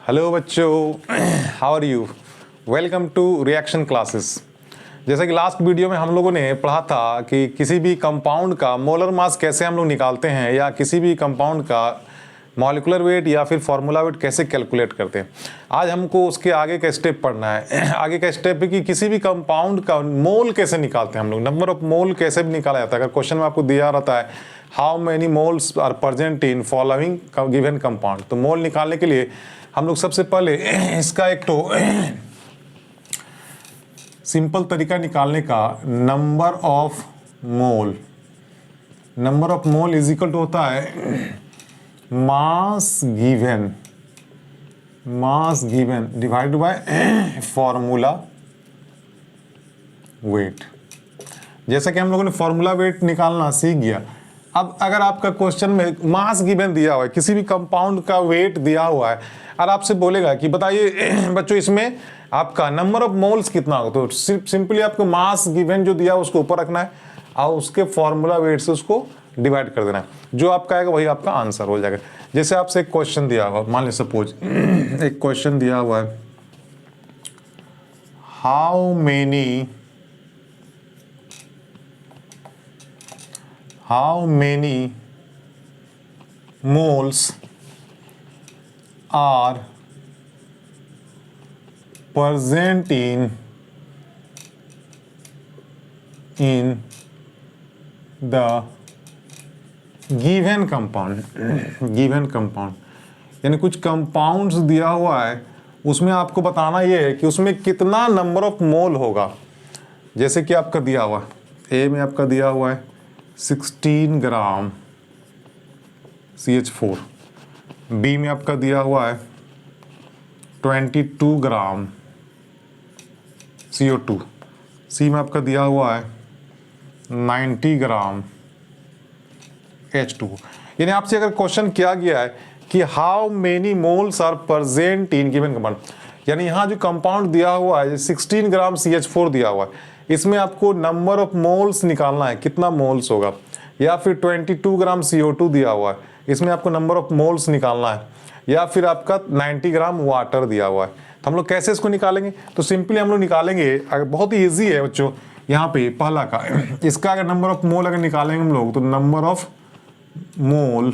Hello बच्चों, how are you? Welcome to reaction classes. जैसे कि लास्ट वीडियो में हम लोगों ने पढ़ा था कि किसी भी कंपाउंड का मोलर मास कैसे हम लोग निकालते हैं या किसी भी कंपाउंड का मॉलिक्यूलर वेट या फिर फार्मूला वेट कैसे कैलकुलेट करते हैं। आज हमको उसके आगे का स्टेप पढ़ना है। आगे का स्टेप है कि किसी भी कंपाउंड का मोल कैसे निकालते हैं हम लोग, नंबर ऑफ मोल कैसे भी निकाला जाता है। अगर क्वेश्चन में आपको दिया रहता है how many moles are present in following given compound, तो मोल निकालने के लिए हम लोग सबसे पहले इसका एक तो सिंपल तरीका निकालने का, number of mole is equal to होता है mass given divide by formula weight. जैसा कि हम लोगों ने फॉर्मूला वेट निकालना सीख गया। अब अगर आपका क्वेश्चन में मास गिवन दिया हुआ है, किसी भी कंपाउंड का वेट दिया हुआ है और आपसे बोलेगा कि बताइए बच्चों इसमें आपका नंबर ऑफ मोल्स कितना होगा, तो सिंपली आपको मास गिवन जो दिया है उसको ऊपर रखना है और उसके फॉर्मूला वेट से उसको डिवाइड कर देना है। जो आपका आएगा वही आपका आंसर हो जाएगा। जैसे आपसे एक क्वेश्चन दिया हुआ, मान लीजिए सपोज एक क्वेश्चन दिया हुआ है, how many moles are present in the given compound यानी कुछ कंपाउंड्स दिया हुआ है, उसमें आपको बताना ये है कि उसमें कितना नंबर ऑफ मोल होगा। जैसे कि आपका दिया हुआ ए में आपका दिया हुआ है 16 ग्राम CH4, बी में आपका दिया हुआ है 22 ग्राम CO2, सी में आपका दिया हुआ है 90 ग्राम H2। यानी आपसे अगर क्वेश्चन किया गया है कि how many moles are present in given compound, यानी यहाँ जो कंपाउंड दिया हुआ है 16 ग्राम CH4 दिया हुआ है, इसमें आपको नंबर ऑफ मोल्स निकालना है, कितना मोल्स होगा। या फिर 22 ग्राम CO2 दिया हुआ है, इसमें आपको नंबर ऑफ मोल्स निकालना है। या फिर आपका 90 ग्राम वाटर दिया हुआ है, तो हम लोग कैसे इसको निकालेंगे, तो सिंपली हम लोग निकालेंगे। अगर बहुत ही ईजी है बच्चों, यहाँ पे पहला का इसका अगर नंबर ऑफ मोल अगर निकालेंगे हम लोग, तो number of mole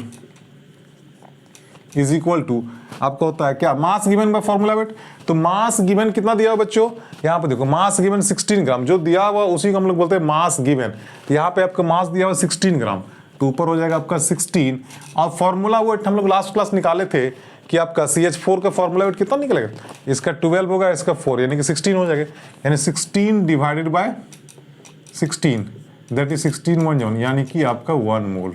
is equal to आपका होता है क्या, mass given by formula weight. तो मास गिवन कितना दिया हुआ बच्चों, यहाँ पे देखो मास गिवन 16 ग्राम, जो दिया हुआ उसी को हम लोग बोलते हैं मास गिवन। तो यहाँ पे आपका मास दिया हुआ 16 ग्राम, तो ऊपर हो जाएगा आपका 16। और फॉर्मूला वेट हम लोग लास्ट क्लास निकाले थे कि आपका CH4 का फॉर्मूला वेट कितना निकलेगा, इसका 12 होगा, इसका 4 यानी कि 16 हो जाएगा। यानी 16 डिवाइडेड बाय 16 दैट इज 16 यानी कि आपका 1 मोल।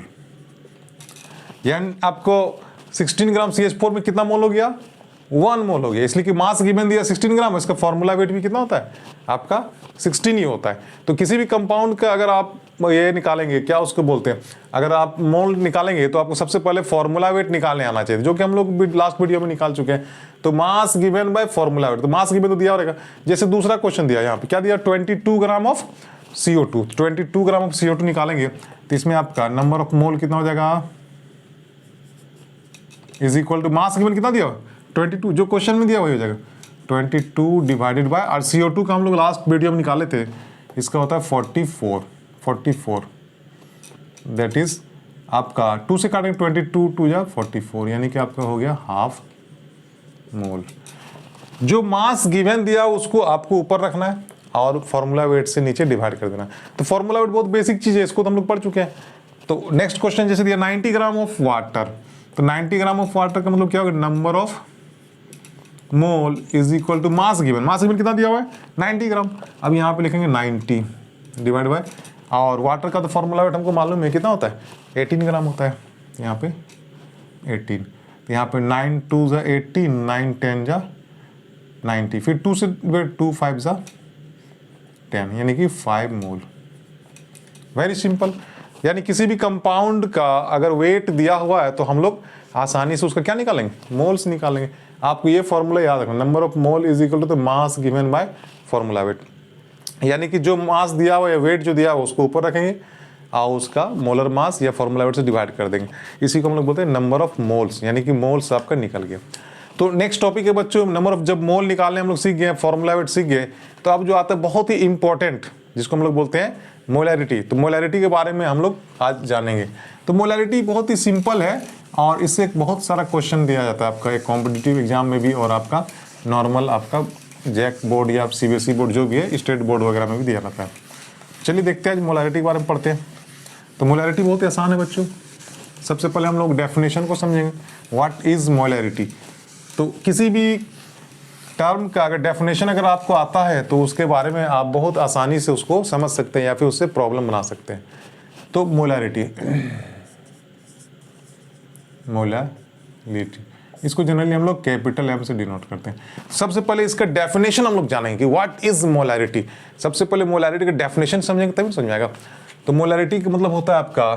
यानी आपको 16 ग्राम CH4 में कितना मोल हो गया, 1 मोल हो गया। इसलिए कि मास गिवन दिया 16 ग्राम, इसका फॉर्मूला वेट भी कितना होता है आपका 16 ही होता है। तो किसी भी कंपाउंड का अगर आप ये निकालेंगे, क्या उसको बोलते हैं, अगर आप मोल निकालेंगे तो आपको सबसे पहले फॉर्मूला वेट निकालने आना चाहिए, जो कि हम लोग भी लास्ट वीडियो में निकाल चुके हैं। तो mass given by formula weight, तो मास गिवन तो दिया रहेगा। जैसे दूसरा क्वेश्चन दिया, यहाँ पे क्या दिया 22 gram of CO2, 22 gram of CO2 निकालेंगे तो इसमें आपका नंबर ऑफ मोल कितना हो जाएगा, is equal to mass given कितना दिया हुआ 22, जो क्वेश्चन में दिया वही हो जाएगा 22 डिवाइडेड बाय, और CO2 का हम लोग लास्ट वीडियो में निकाले थे, इसका होता है 44 दैट इज आपका 2 से काटेंगे 22 2 जा 44, यानी कि आपका हो गया हाफ मोल। जो मास गिवन दिया उसको आपको ऊपर रखना है और फॉर्मूला वेट से नीचे डिवाइड कर देना है। तो फॉर्मूला वेट बहुत बेसिक चीज है, इसको तो हम लोग पढ़ चुके हैं। तो नेक्स्ट क्वेश्चन जैसे दिया 90 ग्राम ऑफ वाटर, तो 90 ग्राम ऑफ वाटर का मतलब क्या होगा, number of mole is equal to mass given कितना दिया हुआ है 90 ग्राम। अब यहाँ पे लिखेंगे 90 डिवाइड बाय, और वाटर का तो फॉर्मूला वेट हमको मालूम है कितना होता है 18 ग्राम होता है, यहाँ पे 18, तो यहाँ पे 9 2 जा 18, 9 10 जा 90, फिर 2 से 2 5 जा 10, यानी कि 5 मोल। Very simple. यानी किसी भी कंपाउंड का अगर वेट दिया हुआ है तो हम लोग आसानी से उसका क्या निकालेंगे, मोल्स निकालेंगे। आपको ये फॉर्मूला याद रखना, number of mole is equal to the mass given by formula weight. यानी कि जो मास दिया हुआ या वेट जो दिया हुआ उसको ऊपर रखेंगे और उसका मोलर मास या फॉर्मूला वेट से डिवाइड कर देंगे। इसी को हम लोग बोलते हैं नंबर ऑफ मोल्स, यानी कि मोल्स आपका निकल गया। तो नेक्स्ट टॉपिक है बच्चों नंबर ऑफ, जब मोल निकालने हम लोग सीख गए, फॉर्मूला वेट सीख गए, तो अब जो आता है बहुत ही इंपॉर्टेंट जिसको हम लोग बोलते हैं मोलैरिटी। तो मोलैरिटी के बारे में हम लोग आज जानेंगे। तो मोलैरिटी बहुत ही सिंपल है और इससे एक बहुत सारा क्वेश्चन दिया जाता है आपका एक कॉम्पिटिटिव एग्जाम में भी और आपका नॉर्मल आपका जैक बोर्ड या CBSE बोर्ड जो भी है स्टेट बोर्ड वगैरह में भी दिया जाता है। चलिए देखते हैं आज मोलैरिटी के बारे में पढ़ते हैं। तो मोलैरिटी बहुत ही आसान है बच्चों। सबसे पहले हम लोग डेफिनेशन को समझेंगे, व्हाट इज मोलैरिटी। तो किसी भी टर्म का अगर डेफिनेशन अगर आपको आता है तो उसके बारे में आप बहुत आसानी से उसको समझ सकते हैं या फिर उससे प्रॉब्लम बना सकते हैं। तो मोलैरिटी, मोलैरिटी इसको जनरली हम लोग कैपिटल M से डिनोट करते हैं। सबसे पहले इसका डेफिनेशन हम लोग जानेंगे कि व्हाट इज मोलैरिटी। सबसे पहले मोलैरिटी का डेफिनेशन समझेंगे तभी समझ आएगा। तो मोलैरिटी का मतलब होता है आपका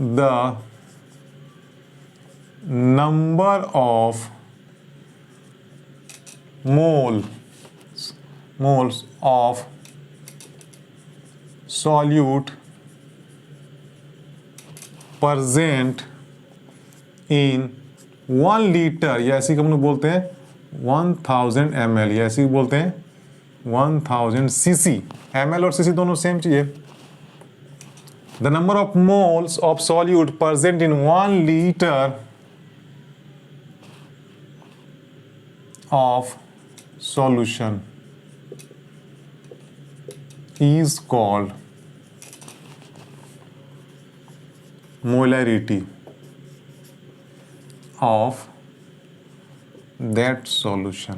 the number of moles of solute present in 1 litre, या ऐसी हम लोग बोलते हैं 1000 ml, या ऐसी बोलते हैं 1000 cc। ml और cc दोनों सेम चीज है। The number of moles of solute present in 1 litre of solution is called molarity of that solution।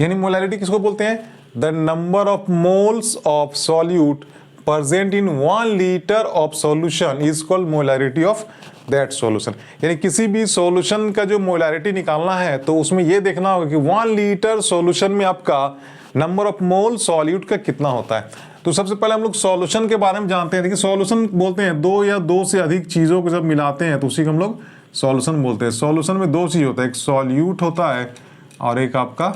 यानी मोलैरिटी किसको बोलते हैं? The number of moles of solute present in 1 litre of solution is called molarity of that solution. यानी किसी भी solution का जो molarity निकालना है तो उसमें यह देखना होगा कि 1 लीटर सॉल्यूशन में आपका नंबर ऑफ मोल सॉल्यूट का कितना होता है। तो सबसे पहले हम लोग सॉल्यूशन के बारे में जानते हैं। देखिए सॉल्यूशन बोलते हैं दो या दो से अधिक चीज़ों को जब मिलाते हैं तो उसी को हम लोग सॉल्यूशन बोलते हैं। सॉल्यूशन में दो चीज़ होता है, एक सॉल्यूट होता है और एक आपका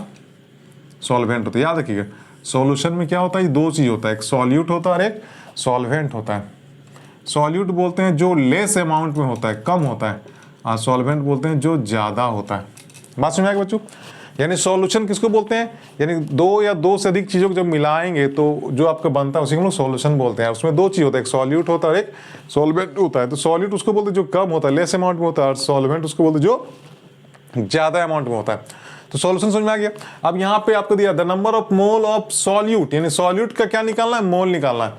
सॉल्वेंट होता है। याद रखिएगा सॉल्यूशन में क्या होता है, दो चीज़ होता है, एक सॉल्यूट होता है और एक सॉल्वेंट होता है। सॉल्यूट बोलते हैं जो लेस अमाउंट में होता है, कम होता है, और सॉल्वेंट बोलते हैं जो ज़्यादा होता है। बात समझ आएगा बच्चों? यानी सॉल्यूशन किसको बोलते हैं? यानी दो या दो से अधिक चीज़ों को जब मिलाएंगे तो जो आपका बनता है उसी को हम लोग सॉल्यूशन बोलते हैं। उसमें दो चीज़ होता है, एक सॉल्यूट होता है और एक सॉल्वेंट होता है। तो सॉल्यूट उसको बोलते हैं जो कम होता है, लेस अमाउंट में होता है, और सॉल्वेंट उसको बोलते हैं जो ज़्यादा अमाउंट में होता है। तो सॉल्यूशन समझ में आ गया। अब यहाँ पे आपको दिया the number of mole of solute, यानी सॉल्यूट का क्या निकालना है, मोल निकालना है,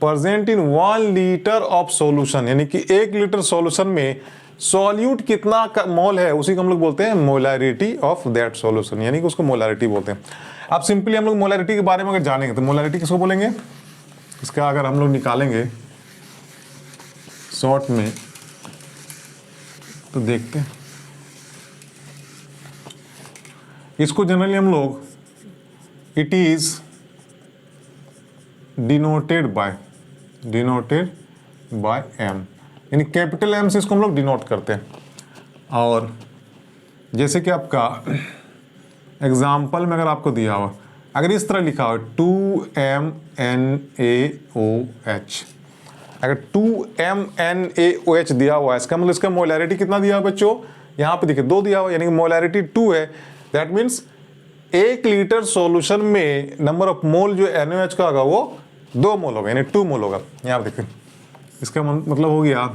present in 1 litre of solution, यानी कि 1 लीटर सॉल्यूशन में सॉल्यूट कितना मोल है उसी को हम लोग बोलते हैं मोलैरिटी ऑफ दैट सॉल्यूशन, यानी कि उसको मोलैरिटी बोलते हैं। अब सिंपली हम लोग मोलैरिटी के बारे में अगर जानेंगे तो मोलैरिटी किसको बोलेंगे, इसका अगर हम लोग निकालेंगे शॉर्ट में तो देखते हैं। इसको जनरली हम लोग it is denoted by M, यानी कैपिटल M से इसको हम लोग डिनोट करते हैं। और जैसे कि आपका एग्जाम्पल में अगर आपको दिया हुआ, अगर इस तरह लिखा हो 2MnAOH, अगर 2MnAOH दिया हुआ है इसका मतलब इसका मोलैरिटी कितना दिया हुआ बच्चों, यहाँ पे देखिए 2 दिया हुआ, यानी कि मोलैरिटी 2 है। दैट मीन्स 1 लीटर सॉल्यूशन में नंबर ऑफ मोल जो NaOH का होगा वो 2 मोल होगा, यानी 2 मोल होगा। यहाँ पे देखिए इसका मतलब हो गया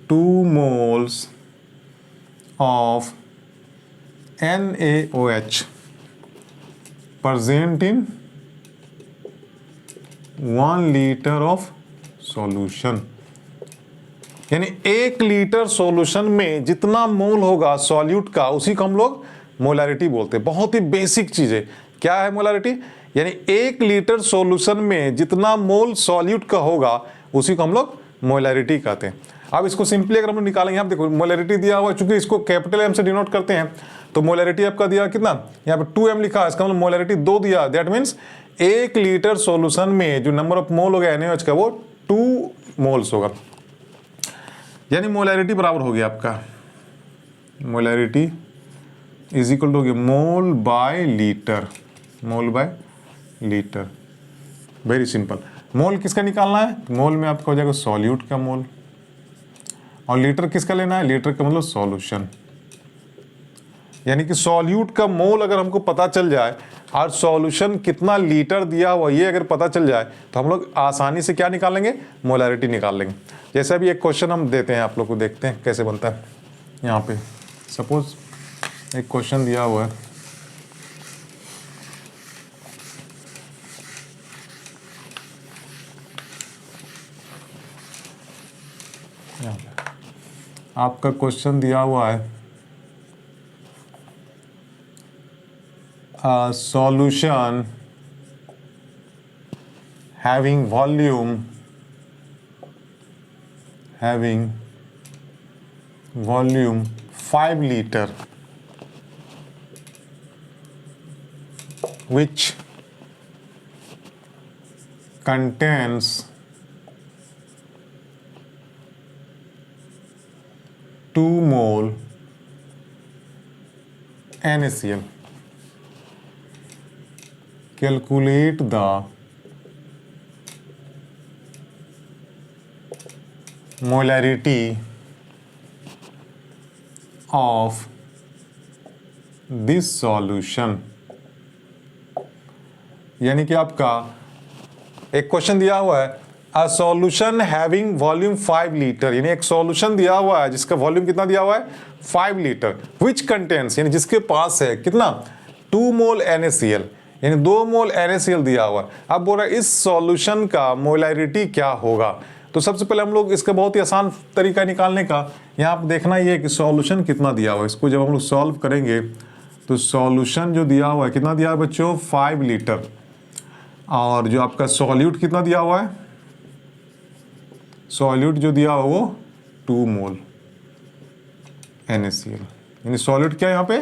2 moles of NaOH present in 1 litre of solution, यानी 1 लीटर सॉल्यूशन में जितना मोल होगा सॉल्यूट का उसी को हम लोग मोलैरिटी बोलते हैं। बहुत ही बेसिक चीज है। क्या है मोलैरिटी? यानी 1 लीटर सॉल्यूशन में जितना मोल सॉल्यूट का होगा उसी को हम लोग मोलैरिटी कहते हैं। अब इसको सिंपली अगर हम लोग निकालेंगे, आप देखो मोलैरिटी दिया हुआ है, चूंकि इसको कैपिटल M से डिनोट करते हैं तो मोलैरिटी आपका दिया कितना, यहाँ पे 2M लिखा है, इसका मतलब मोलैरिटी 2 दिया। दैट मीन्स 1 लीटर सॉल्यूशन में जो नंबर ऑफ मोल होगा NaOH का वो 2 मोल्स होगा, यानी मोलैरिटी बराबर हो गया आपका, मोलैरिटी इज इक्वल टू हो गया mole by litre, mole by litre. Very simple. Mole किसका निकालना है? मोल में आपका हो जाएगा सॉल्यूट का मोल। और लीटर किसका लेना है, लीटर का मतलब सॉल्यूशन, यानी कि सॉल्यूट का मोल अगर हमको पता चल जाए और सॉल्यूशन कितना लीटर दिया हुआ ये अगर पता चल जाए तो हम लोग आसानी से क्या निकालेंगे, मोलैरिटी निकाल लेंगे। जैसे अभी एक क्वेश्चन हम देते हैं आप लोग को, देखते हैं कैसे बनता है। यहाँ पे सपोज एक क्वेश्चन दिया हुआ है, यहाँ पे आपका क्वेश्चन दिया हुआ है solution having volume 5 liter which contains 2 mole NaCl. Calculate the molarity of this solution। यानी कि आपका एक क्वेश्चन दिया हुआ है, a solution having volume 5 litre, यानी एक सॉल्यूशन दिया हुआ है जिसका वॉल्यूम कितना दिया हुआ है 5 लीटर, विच कंटेन्स यानी जिसके पास है कितना 2 मोल NaCl, यानी 2 मोल NaCl दिया हुआ है। अब बोल रहा है इस सॉल्यूशन का मोलैरिटी क्या होगा। तो सबसे पहले हम लोग इसका बहुत ही आसान तरीका निकालने का, यहाँ पर देखना ये है कि सॉल्यूशन कितना दिया हुआ है। इसको जब हम लोग सॉल्व करेंगे तो सॉल्यूशन जो दिया हुआ है कितना दिया हुआ है बच्चों 5 लीटर, और जो आपका सॉल्यूट कितना दिया हुआ है, सॉल्यूट जो दिया हुआ वो 2 मोल NaCl, यानी सॉल्यूट क्या है यहाँ पे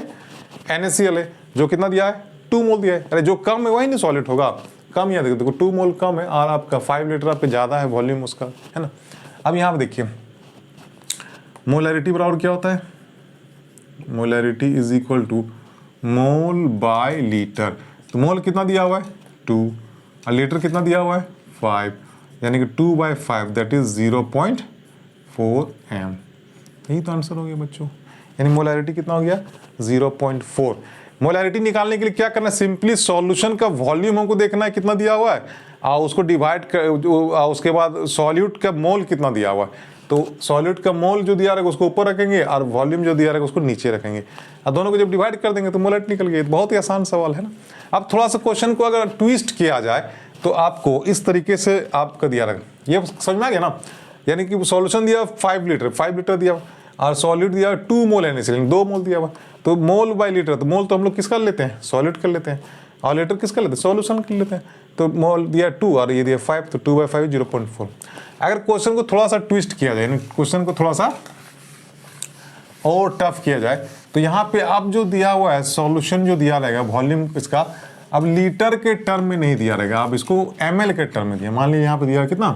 NaCl है, जो कितना दिया है 2 मोल दिया है। अरे जो कम है वही नहीं सॉल्यूट होगा, कम यहाँ देखो 2 मोल कम है और आपका 5 लीटर आप पे ज़्यादा है वॉल्यूम उसका, है ना। अब यहाँ पे देखिए मोलैरिटी बराबर क्या होता है, molarity is equal to mole by litre. तो मोल कितना दिया हुआ है 2 और लीटर कितना दिया हुआ है 5, यानी कि 2/5 दैट इज 0.4 m। यही तो आंसर हो गया बच्चों, यानी मोलैरिटी कितना हो गया 0.4। मोलैरिटी निकालने के लिए क्या करना है, सिंपली सॉल्यूशन का वॉल्यूम हमको देखना है कितना दिया हुआ है और उसको डिवाइड कर, उसके बाद सॉल्यूट का मोल कितना दिया हुआ है। तो सॉल्यूट का मोल जो दिया रहेगा उसको ऊपर रखेंगे और वॉल्यूम जो दिया रहेगा उसको नीचे रखेंगे, और दोनों को जब डिवाइड कर देंगे तो मोलैरिटी निकल गई। बहुत ही आसान सवाल है ना। अब थोड़ा सा क्वेश्चन को अगर ट्विस्ट किया जाए तो आपको इस तरीके से आपका दिया रहेगा, ये समझ में आ गया ना। यानी कि सॉल्यूशन दिया 5 लीटर दिया और सॉल्यूट दिया 2 मोल NaCl 2 मोल दिया हुआ, तो मोल बाय लीटर, तो मोल तो हम लोग किसका लेते हैं सॉल्यूट कर लेते हैं, और लीटर किसका लेते हैं सॉल्यूशन कर लेते हैं। तो मोल दिया 2 और ये दिया 5, तो 2/5 0.4। अगर क्वेश्चन को थोड़ा सा ट्विस्ट किया जाए, क्वेश्चन को थोड़ा सा और टफ किया जाए, तो यहाँ पे अब जो दिया हुआ है सॉल्यूशन जो दिया रहेगा वॉल्यूम इसका अब लीटर के टर्म में नहीं दिया रहेगा, अब इसको ml के टर्म में दिया। मान लीजिए यहाँ पे दिया कितना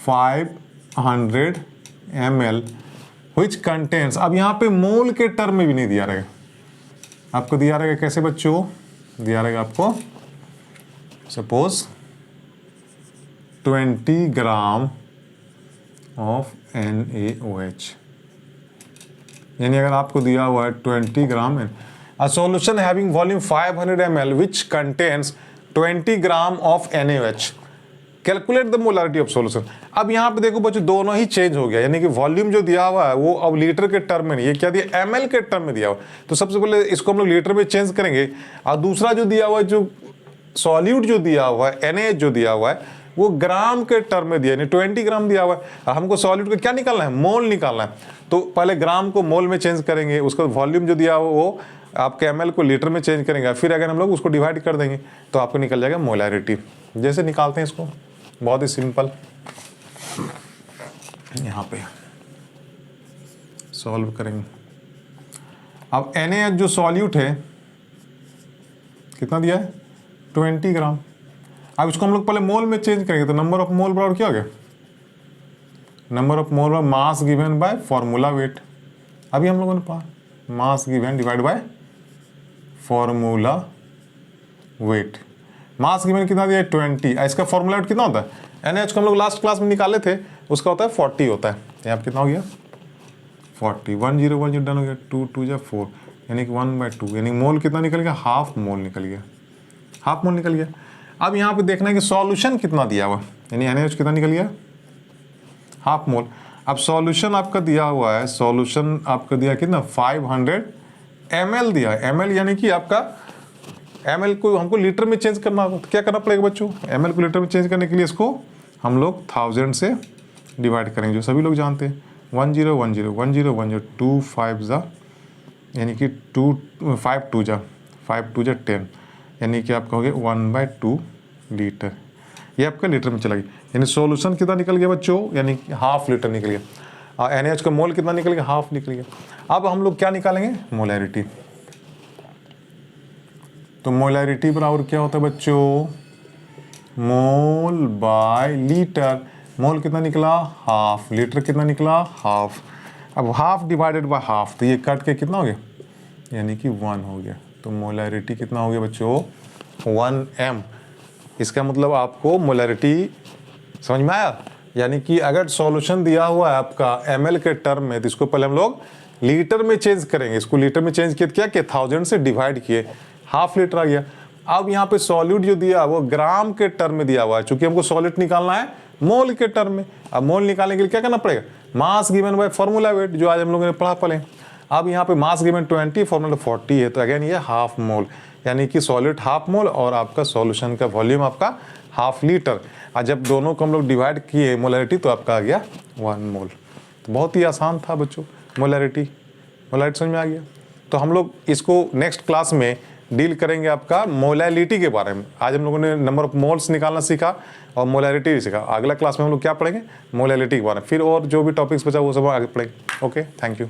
500 ml which contains, अब यहाँ पे मोल के टर्म में भी नहीं दिया रहेगा, आपको दिया रहेगा कैसे बच्चों, दिया रहेगा आपको सपोज 20 ग्राम ऑफ NaOH, यानी अगर आपको दिया हुआ है 20 ग्राम, a solution having volume 500 ml which contains 20 gram of NaOH, calculate the molarity of solution. अब यहाँ पे देखो बच्चों दोनों ही चेंज हो गया, यानी कि वॉल्यूम जो दिया हुआ है वो अब लीटर के टर्म में नहीं, ये क्या दिया ml के टर्म में दिया हुआ। तो सबसे पहले इसको हम लोग लीटर में चेंज करेंगे, और दूसरा जो दिया हुआ है जो सॉल्यूट जो दिया हुआ है NaOH जो दिया हुआ है वो ग्राम के टर्म में दिया, यानी 20 ग्राम दिया हुआ है। हमको सॉल्यूट का क्या निकालना है, मोल निकालना है। तो पहले ग्राम को मोल में चेंज करेंगे, उसका वॉल्यूम जो दिया हुआ वो आपके ml को लीटर में चेंज करेंगे, फिर अगर हम लोग उसको डिवाइड कर देंगे तो आपको निकल जाएगा मोलैरिटी। जैसे निकालते हैं इसको, बहुत ही सिंपल, यहाँ पे सॉल्व करेंगे। अब NaOH जो सॉल्यूट है कितना दिया है 20 ग्राम, अब इसको हम लोग पहले मोल में चेंज करेंगे, तो नंबर ऑफ मोल बराबर क्या हो गया, नंबर ऑफ मोल बराबर मास गिवन बाय फॉर्मूला वेट। अभी हम लोगों ने पढ़ा मास given divide by formula wait. Mass given कितना दिया है 20, इसका फॉर्मूला वेट कितना होता है NaOH को हम लोग लास्ट क्लास में निकाले थे, उसका होता है 40 होता है। यहाँ पे कितना हो गया 40, 1010 डन हो गया, 2 2 जा 4 यानी कि 1/2 यानी मोल कितना निकल गया, हाफ मोल निकल गया, हाफ मोल निकल गया। अब यहाँ पे देखना है कि सॉल्यूशन कितना दिया हुआ, यानी NaOH कितना निकल गया, हाफ मोल। अब सॉल्यूशन आपका दिया हुआ है, सॉल्यूशन आपका दिया कितना 500 ml दिया है, ml यानी कि आपका ml को हमको लीटर में चेंज करना होगा, तो क्या करना पड़ेगा बच्चों, ml को लीटर में चेंज करने के लिए इसको हम लोग 1000 से डिवाइड करेंगे, जो सभी लोग जानते हैं। 10 10 10 10 2 5 जा यानी कि 2 5 2 जा 10 यानी कि आपका हो गया 1/2 लीटर, ये आपका लीटर में चला गया। यानी सॉल्यूशन कितना निकल गया बच्चों, यानी कि हाफ लीटर निकल गया। और NaOH का मोल कितना निकल गया, हाफ निकल गया। अब हम लोग क्या निकालेंगे, मोलैरिटी। तो मोलैरिटी बराबर क्या होता है बच्चों, मोल बाय लीटर। मोल कितना निकला, हाफ, लीटर कितना निकला, हाफ। अब हाफ डिवाइडेड बाय हाफ, तो ये कट के कितना हो गया, यानी कि 1 हो गया। तो मोलैरिटी कितना हो गया बच्चों, 1m। इसका मतलब आपको मोलैरिटी समझ में आया। यानी कि अगर सॉल्यूशन दिया हुआ है आपका ml के टर्म में, तो इसको पहले हम लोग लीटर में चेंज करेंगे। इसको लीटर में चेंज किया कि 1000 से डिवाइड किए, हाफ लीटर आ गया। अब यहाँ पे सॉल्यूट जो दिया वो ग्राम के टर्म में दिया हुआ है, चूंकि हमको सॉल्यूट निकालना है मोल के टर्म में। अब मोल निकालने के लिए क्या करना पड़ेगा, मास गिवन बाय फॉर्मूला वेट, जो आज हम लोगों ने पढ़ा पहले। अब यहाँ पे मास गिवन 20, फॉर्मूला 40 है, तो अगेन ये हाफ मोल, यानी कि सॉलिड हाफ मोल और आपका सॉल्यूशन का वॉल्यूम आपका हाफ लीटर। और जब दोनों को हम लोग डिवाइड किए मोलैरिटी, तो आपका आ गया 1 मोल। तो बहुत ही आसान था बच्चों, मोलैरिटी समझ में आ गया। तो हम लोग इसको नेक्स्ट क्लास में डील करेंगे आपका मोलैलिटी के बारे में। आज हम लोगों ने नंबर ऑफ मोल्स निकालना सीखा और मोलैलिटी भी सीखा। अगला क्लास में हम लोग क्या पढ़ेंगे, मोलैलिटी के बारे में। फिर और जो भी टॉपिक्स बचा वो सब आगे पढ़ेंगे। Okay, thank you.